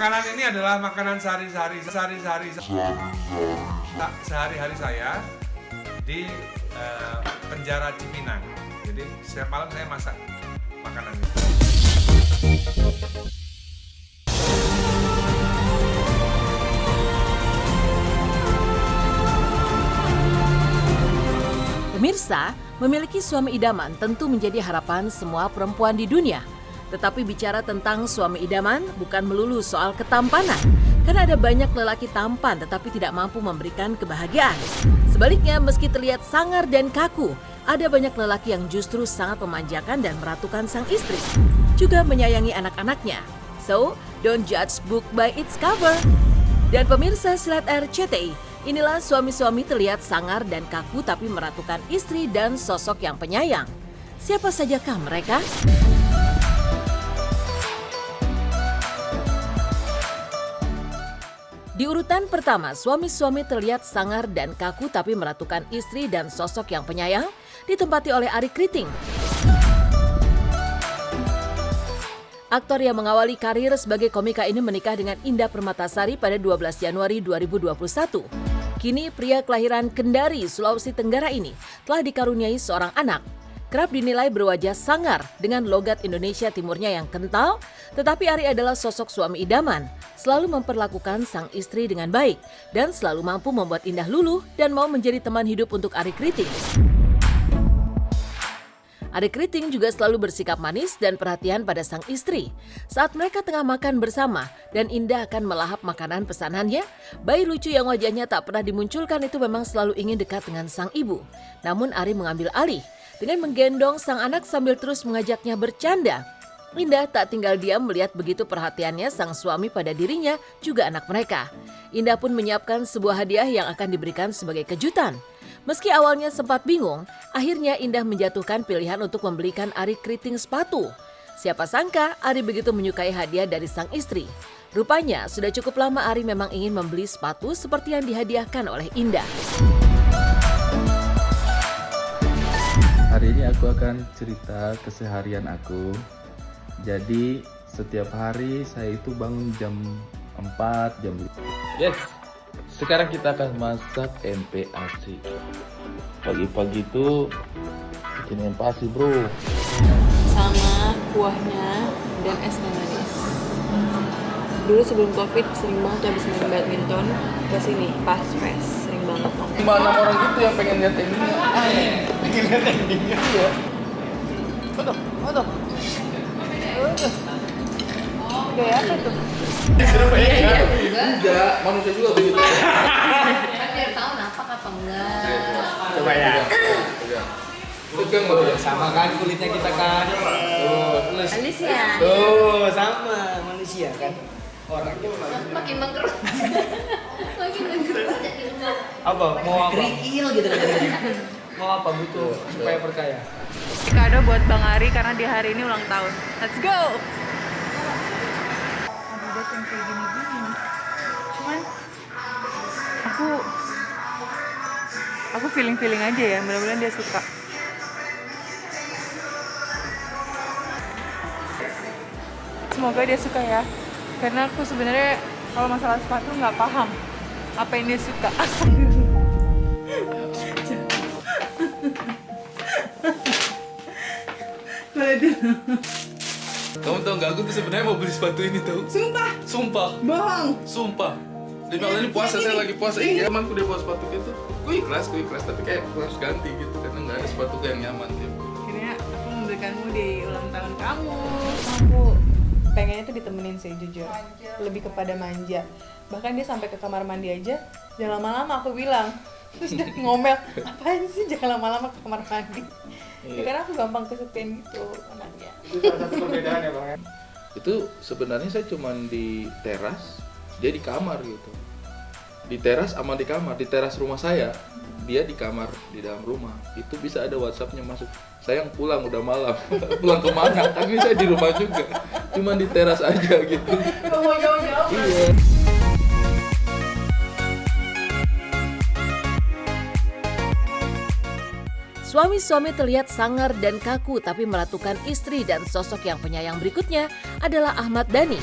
Makanan ini adalah makanan sehari-hari sehari-hari saya di penjara Cipinang. Jadi setiap malam saya masak makanan ini. Pemirsa, memiliki suami idaman tentu menjadi harapan semua perempuan di dunia. Tetapi bicara tentang suami idaman bukan melulu soal ketampanan. Karena ada banyak lelaki tampan tetapi tidak mampu memberikan kebahagiaan. Sebaliknya, meski terlihat sangar dan kaku, ada banyak lelaki yang justru sangat memanjakan dan meratukan sang istri. Juga menyayangi anak-anaknya. So, don't judge book by its cover. Dan pemirsa Silat RCTI, inilah suami-suami terlihat sangar dan kaku tapi meratukan istri dan sosok yang penyayang. Siapa sajakah mereka? Di urutan pertama, suami-suami terlihat sangar dan kaku tapi meratukan istri dan sosok yang penyayang, ditempati oleh Arie Kriting. Aktor yang mengawali karir sebagai komika ini menikah dengan Indah Permatasari pada 12 Januari 2021. Kini pria kelahiran Kendari, Sulawesi Tenggara ini telah dikaruniai seorang anak. Kerap dinilai berwajah sangar dengan logat Indonesia Timurnya yang kental, tetapi Arie adalah sosok suami idaman, selalu memperlakukan sang istri dengan baik dan selalu mampu membuat Indah luluh dan mau menjadi teman hidup untuk Arie Kriting. Arie Kriting juga selalu bersikap manis dan perhatian pada sang istri. Saat mereka tengah makan bersama dan Indah akan melahap makanan pesanannya, bayi lucu yang wajahnya tak pernah dimunculkan itu memang selalu ingin dekat dengan sang ibu. Namun Arie mengambil alih dengan menggendong sang anak sambil terus mengajaknya bercanda. Indah tak tinggal diam melihat begitu perhatiannya sang suami pada dirinya juga anak mereka. Indah pun menyiapkan sebuah hadiah yang akan diberikan sebagai kejutan. Meski awalnya sempat bingung, akhirnya Indah menjatuhkan pilihan untuk membelikan Arie Kriting sepatu. Siapa sangka Arie begitu menyukai hadiah dari sang istri. Rupanya sudah cukup lama Arie memang ingin membeli sepatu seperti yang dihadiahkan oleh Indah. Hari ini aku akan cerita keseharian aku. Jadi setiap hari saya itu bangun jam 4, jam 5. Yes, sekarang kita akan masak MPASI. Pagi-pagi itu bikin MPASI bro. Sama kuahnya dan es teh manis. Dulu sebelum covid sering banget tuh habis main badminton ke sini pas fest sering banget. Mana orang gitu yang pengen lihat endingnya? Pengen lihat endingnya? Iya. Aduh. Kayak apa tuh? Iya. Enggak, manusia juga begitu. Kan biar tahu napak apa enggak. Coba ya. Pegang baru Sama kan kulitnya kita kan. Tuh, terus. Halus ya? Tuh, sama manusia kan. Orangnya Makin mengkerut. Makin mengkerut jadi enggak. apa? Mau apa? Kerikil gitu katanya. Mau apa butuh supaya percaya? Kado buat Bang Arie karena di hari ini ulang tahun. Let's go. Adidas yang kayak gini-gini. Cuman aku feeling aja ya, mudah-mudahan dia suka. Semoga dia suka ya. Karena aku sebenarnya kalau masalah sepatu nggak paham apa yang dia suka. Kamu tau gak, aku tuh sebenarnya mau beli sepatu ini tau. Sumpah Sumpah Demi Allah ini puasa, saya lagi puasa. Nyaman aku dia bawa sepatu gitu. Gue ikhlas, tapi kayak gue harus ganti gitu. Karena gak ada sepatu yang nyaman gitu. Akhirnya aku memberikanmu di ulang tahun kamu. Aku pengennya tuh ditemenin sih jujur. Lebih kepada manja. Bahkan dia sampai ke kamar mandi aja. Jangan lama-lama aku bilang. Terus dia ngomel, apaan sih jangan lama-lama ke kamar mandi. Ya, karena aku gampang kesepian gitu anaknya. Itu salah satu perbedaan ya Bang ya. Itu sebenarnya saya cuman di teras, dia di kamar gitu. Di teras sama di kamar, di teras rumah saya, dia di kamar di dalam rumah. Itu bisa ada WhatsApp-nya masuk. Sayang pulang udah malam. Pulang kemana? Kan ini saya di rumah juga. Cuman di teras aja gitu. Gak mau jauh-jauh. Iya. Suami-suami terlihat sangar dan kaku tapi meratukan istri dan sosok yang penyayang berikutnya adalah Ahmad Dhani.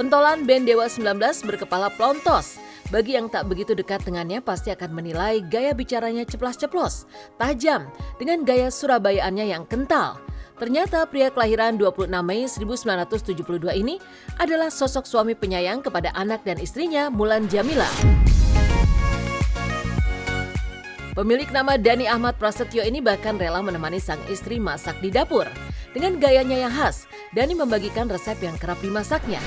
Pentolan band Dewa 19 berkepala Plontos. Bagi yang tak begitu dekat dengannya pasti akan menilai gaya bicaranya ceplas-ceplos, tajam, dengan gaya Surabayaannya yang kental. Ternyata pria kelahiran 26 Mei 1972 ini adalah sosok suami penyayang kepada anak dan istrinya Mulan Jamila. Pemilik nama Dani Ahmad Prasetyo ini bahkan rela menemani sang istri masak di dapur. Dengan gayanya yang khas, Dani membagikan resep yang kerap dimasaknya.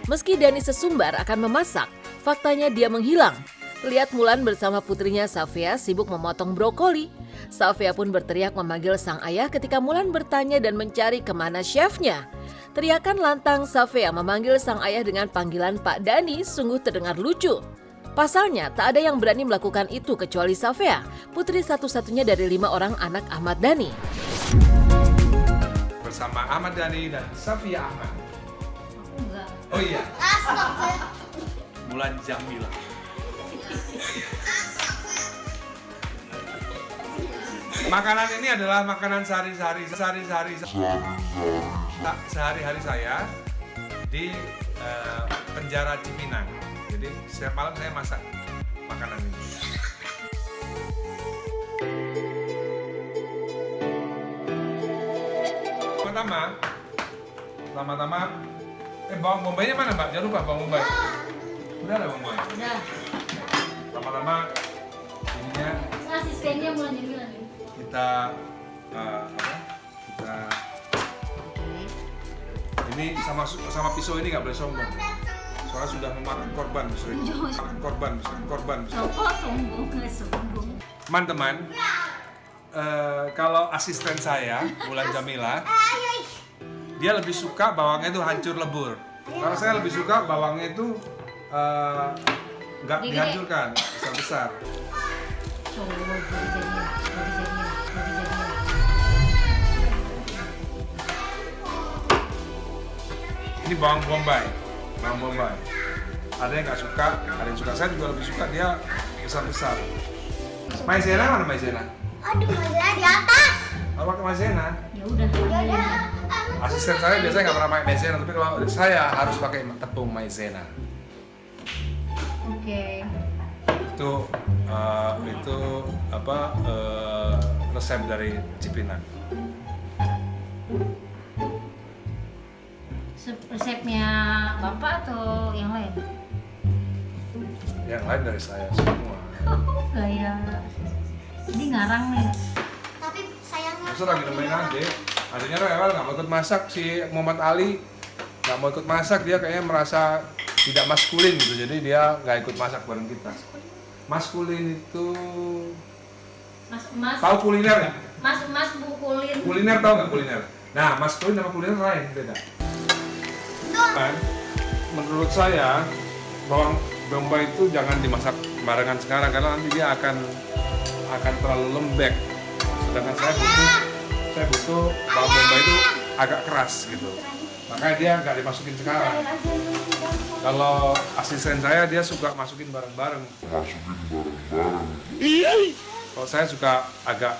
Meski Dani sesumbar akan memasak, faktanya dia menghilang. Lihat Mulan bersama putrinya Safia sibuk memotong brokoli. Safia pun berteriak memanggil sang ayah ketika Mulan bertanya dan mencari kemana chefnya. Teriakan lantang Safia memanggil sang ayah dengan panggilan Pak Dani sungguh terdengar lucu. Pasalnya, tak ada yang berani melakukan itu kecuali Safia, putri satu-satunya dari 5 orang anak Ahmad Dhani. Bersama Ahmad Dhani dan Safia Ahmad. Enggak. Oh iya. Mulan Jamila. Makanan ini adalah makanan sehari-hari saya di penjara Cipinang. Jadi setiap malam saya masak makanan ini. Pertama-tama, bawang bombaynya mana Mbak? Jangan lupa bawang bombay. Udah ada bawang bombay? Udah. Pertama-tama ininya Asistennya Mulan Jamila nih. kita ini sama pisau ini nggak boleh sombong. Soalnya sudah memakan korban pisau ini. Korban. Sombong, nggak sombong. Teman-teman, kalau asisten saya, Mulan Jamila, dia lebih suka bawangnya itu hancur lebur. Kalau saya lebih suka bawangnya itu nggak dihancurkan, besar-besar. Ini bawang bombay. Ada yang nggak suka, ada yang suka. Saya juga lebih suka dia besar-besar. Maizena mana Maizena? Aduh, maizena di atas. Kalau pakai Maizena, Ya udah. asisten saya biasanya nggak pernah pakai Maizena, tapi kalau saya harus pakai tepung Maizena. Oke. Itu resep dari Cipinang. Resepnya Bapak atau yang lain? Yang lain dari saya semua. Gaya. Ini ngarang nih. Tapi sayangnya Masa lagi nemenin adik. Adiknya rewel nggak mau ikut masak, si Muhammad Ali nggak mau ikut masak, dia kayaknya merasa tidak maskulin gitu, jadi dia nggak ikut masak bareng kita. Maskulin itu Mas. tahu kuliner ya? Mas Bu kulin. Kuliner tahu nggak kuliner? Nah, maskulin sama kuliner lain beda. Kan, menurut saya bawang bombay itu jangan dimasak barengan sekarang karena nanti dia akan terlalu lembek. Sedangkan saya butuh bawang bombay itu agak keras gitu. Makanya dia nggak dimasukin sekarang. Kalau asisten saya dia suka masukin bareng-bareng. Kalau saya suka agak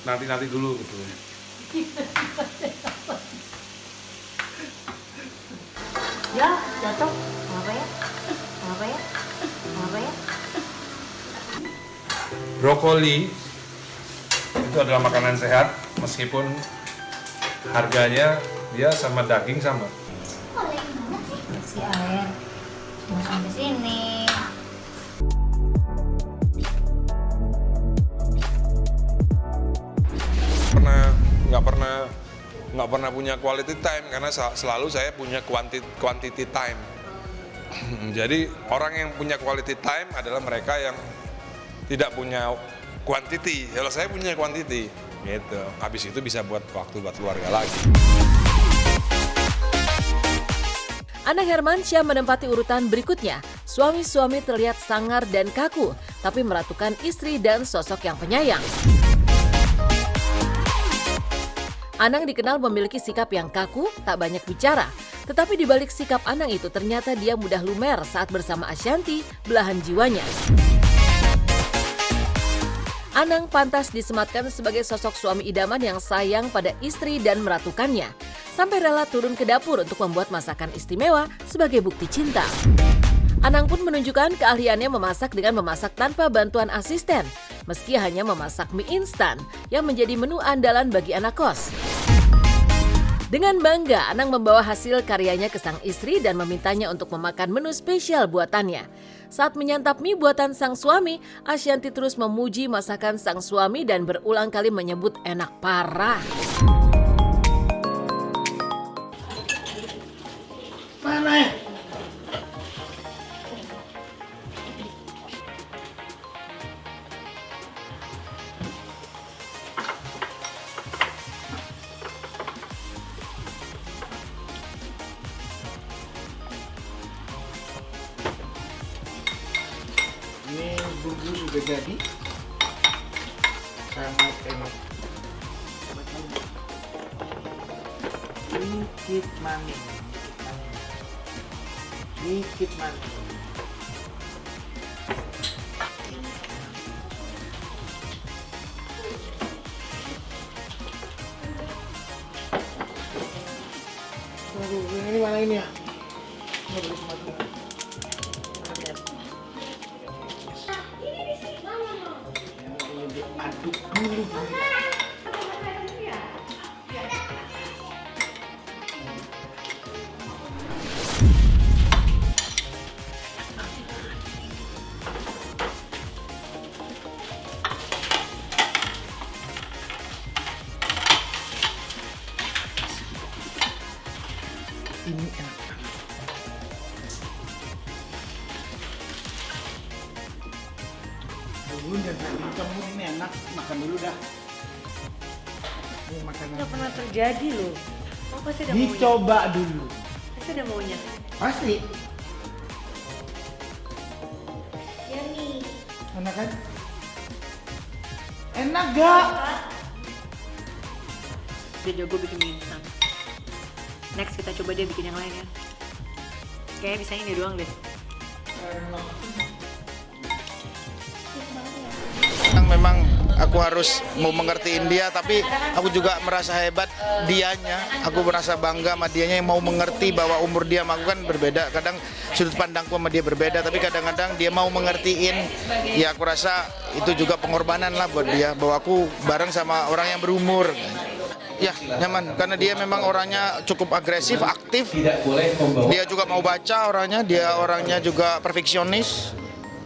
nanti dulu gitu. Ya, jatuh. Apa ya? Brokoli itu adalah makanan sehat meskipun harganya dia sama daging sama. Si air. Mau sampai sini. nggak pernah punya quality time karena selalu saya punya quantity time. Jadi orang yang punya quality time adalah mereka yang tidak punya quantity. Kalau saya punya quantity, gitu. Habis itu bisa buat waktu buat keluarga lagi. Anang Hermansyah menempati urutan berikutnya. Suami-suami terlihat sangar dan kaku, tapi meratukan istri dan sosok yang penyayang. Anang dikenal memiliki sikap yang kaku, tak banyak bicara. Tetapi di balik sikap Anang itu ternyata dia mudah lumer saat bersama Ashanty, belahan jiwanya. Anang pantas disematkan sebagai sosok suami idaman yang sayang pada istri dan meratukannya. sampai rela turun ke dapur untuk membuat masakan istimewa sebagai bukti cinta. Anang pun menunjukkan keahliannya memasak dengan memasak tanpa bantuan asisten, meski hanya memasak mie instan yang menjadi menu andalan bagi anak kos. Dengan bangga, Anang membawa hasil karyanya ke sang istri dan memintanya untuk memakan menu spesial buatannya. Saat menyantap mie buatan sang suami, Ashanti terus memuji masakan sang suami dan berulang kali menyebut enak parah. Mana ya? Ini bumbu sudah jadi, sangat enak. Dikit manis, dikit manis. Aduh, ini mana ini ya? Nggak boleh semati. Aduk dulu. Ini enak banget. Dulu jangan kamu ini enak, makan dulu dah. Ini makan. Nggak pernah terjadi loh. Oh, pasti ada maunya. Dicoba dulu. Pasti ada maunya. Pasti. Ya nih. Enak kan? Enak gak? Dia jago bikin mie instan. Next kita coba dia bikin yang lain ya. Kayaknya bisa ini doang deh. Memang aku harus mau mengertiin dia, tapi aku juga merasa hebat dianya. Aku merasa bangga sama dianya yang mau mengerti bahwa umur dia sama aku kan berbeda. Kadang sudut pandangku sama dia berbeda, tapi kadang-kadang dia mau mengertiin. Ya aku rasa itu juga pengorbanan lah buat dia, bahwa aku bareng sama orang yang berumur. Ya nyaman, karena dia memang orangnya cukup agresif, aktif. Dia juga mau baca orangnya, dia orangnya juga perfeksionis.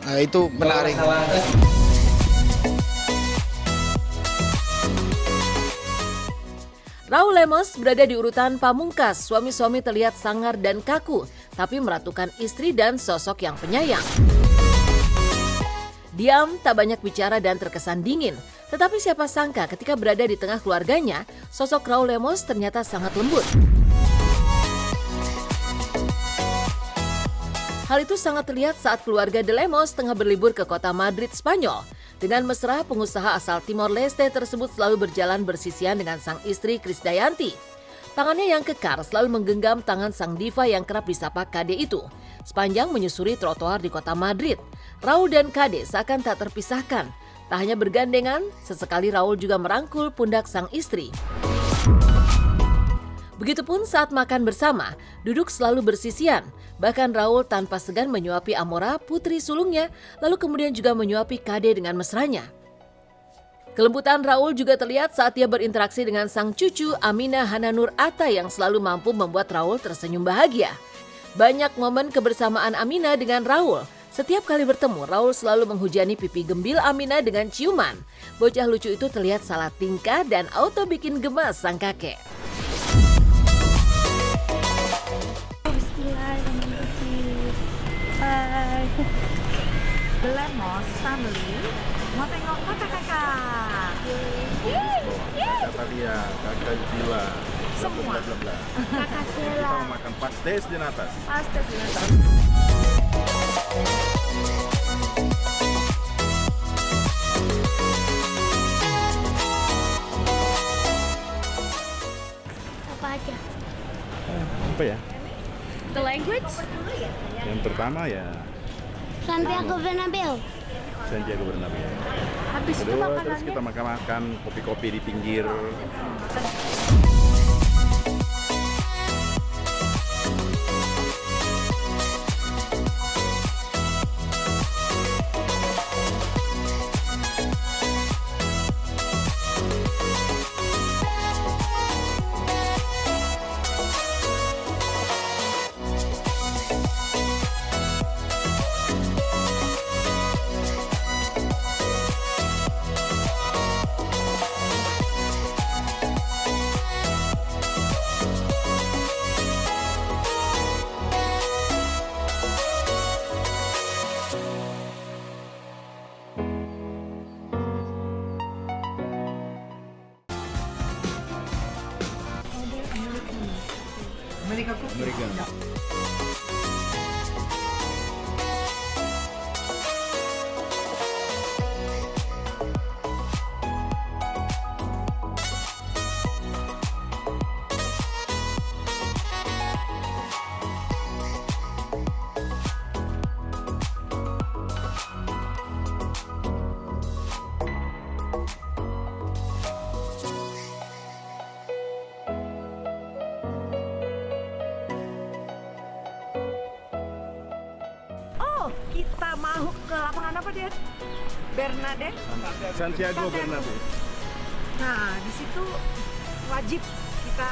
Nah itu menarik. Raul Lemos berada di urutan pamungkas. Suami-suami terlihat sangar dan kaku, tapi meratukan istri dan sosok yang penyayang. Diam, tak banyak bicara dan terkesan dingin. Tetapi siapa sangka ketika berada di tengah keluarganya, sosok Raul Lemos ternyata sangat lembut. Hal itu sangat terlihat saat keluarga De Lemos tengah berlibur ke kota Madrid, Spanyol. Dengan mesra, pengusaha asal Timor Leste tersebut selalu berjalan bersisian dengan sang istri Krisdayanti. Tangannya yang kekar selalu menggenggam tangan sang diva yang kerap disapa Kade itu. Sepanjang menyusuri trotoar di kota Madrid, Raul dan Kade seakan tak terpisahkan. Tak hanya bergandengan, sesekali Raul juga merangkul pundak sang istri. Begitupun saat makan bersama, duduk selalu bersisian. Bahkan Raul tanpa segan menyuapi Amora, putri sulungnya, lalu kemudian juga menyuapi Kade dengan mesranya. Kelembutan Raul juga terlihat saat dia berinteraksi dengan sang cucu Aminah Hananur Atta yang selalu mampu membuat Raul tersenyum bahagia. Banyak momen kebersamaan Aminah dengan Raul. Setiap kali bertemu, Raul selalu menghujani pipi gembil Aminah dengan ciuman. Bocah lucu itu terlihat salah tingkah dan auto bikin gemas sang kakek. Hai. The Lemos family mau tengok kakak-kakak. Kata dia, kakak Jila. Semua. Kakak Jila. Kita mau makan pastes di atas. Pastes di atas. Apa aja? Apa ya? The language? Yang pertama ya Santiago Bernabeu. Santiago Bernabeu. Habis itu Terus makanannya? kita makan-makan kopi-kopi di pinggir. American. Oh, kita mau ke lapangan apa, Den? Bernabeu. Santiago Bernabeu. Nah, di situ wajib kita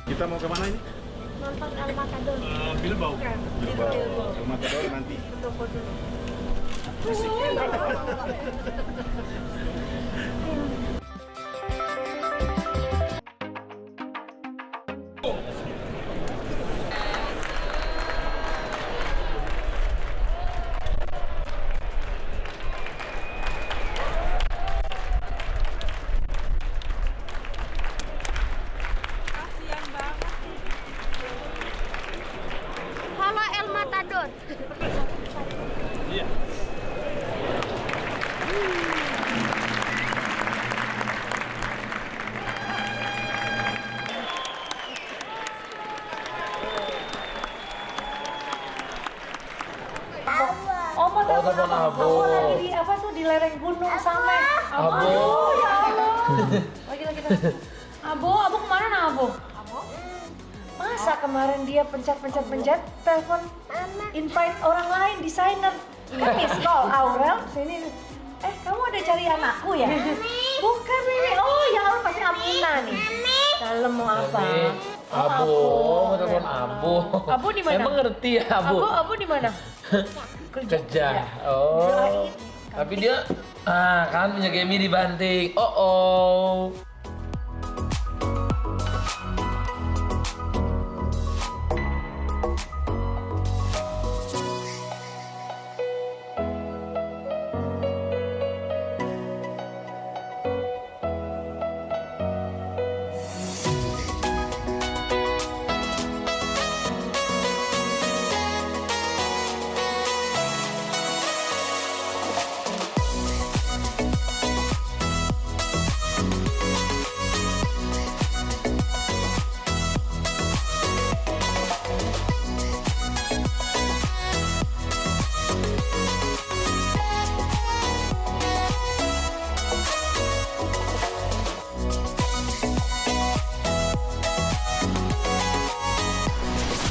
Kita mau kemana ini? Nonton El Matador. Bilbao. kan Bilbao. Matador nanti. ke toko dulu. Halo El Matador. Oh, mau telepon telepon Abo. Aku lagi di apa tuh di lereng gunung Samek. Abo. Ya Allah. Lagi kita. Abo kemana Abo? Masa kemarin dia pencet telepon invite orang lain desainer. Kan miss call Aurel sini. Kamu ada cari anakku ya? Bukan ini. Oh ya Allah pasti Amina nih. Dalam mau apa? Abo, mau telepon Abo. Abo di mana? Emang ngerti ya Abo? Abo di mana? Kerja. Oh. Tapi dia kan punya Gemi dibanting. Oh.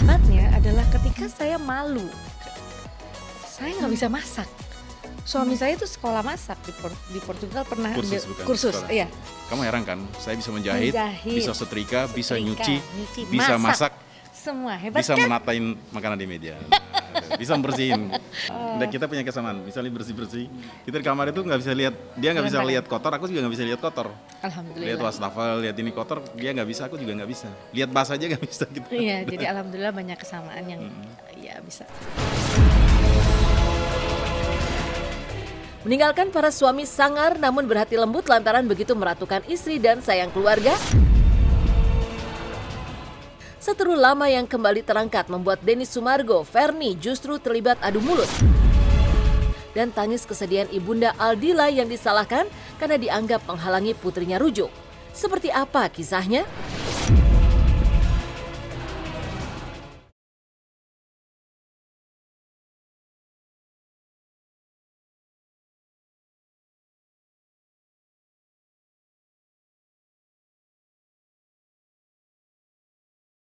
Hebatnya adalah ketika saya malu, saya nggak bisa masak. Suami saya itu sekolah masak di Portugal pernah Kursus, ambil bukan kursus. sekolah. Iya. Kamu heran kan? Saya bisa menjahit, bisa setrika, bisa nyuci, nyuci, bisa masak, semua hebat bisa kan? menatain makanan di meja. Nah, bisa bersihin. Dan kita punya kesamaan. Misalnya bersih-bersih, kita di kamar itu nggak bisa lihat, dia nggak bisa lihat kotor, aku juga nggak bisa lihat kotor. Lihat Alhamdulillah. wastafel, lihat ini kotor, dia nggak bisa, aku juga nggak bisa. Lihat bas aja nggak bisa gitu. Iya, jadi alhamdulillah banyak kesamaan yang ya bisa. Meninggalkan para suami sangar namun berhati lembut lantaran begitu meratukan istri dan sayang keluarga. Seteru lama yang kembali terangkat membuat Denny Sumargo, Fernie justru terlibat adu mulut. Dan tangis kesedihan ibunda Aldila yang disalahkan karena dianggap menghalangi putrinya rujuk. Seperti apa kisahnya?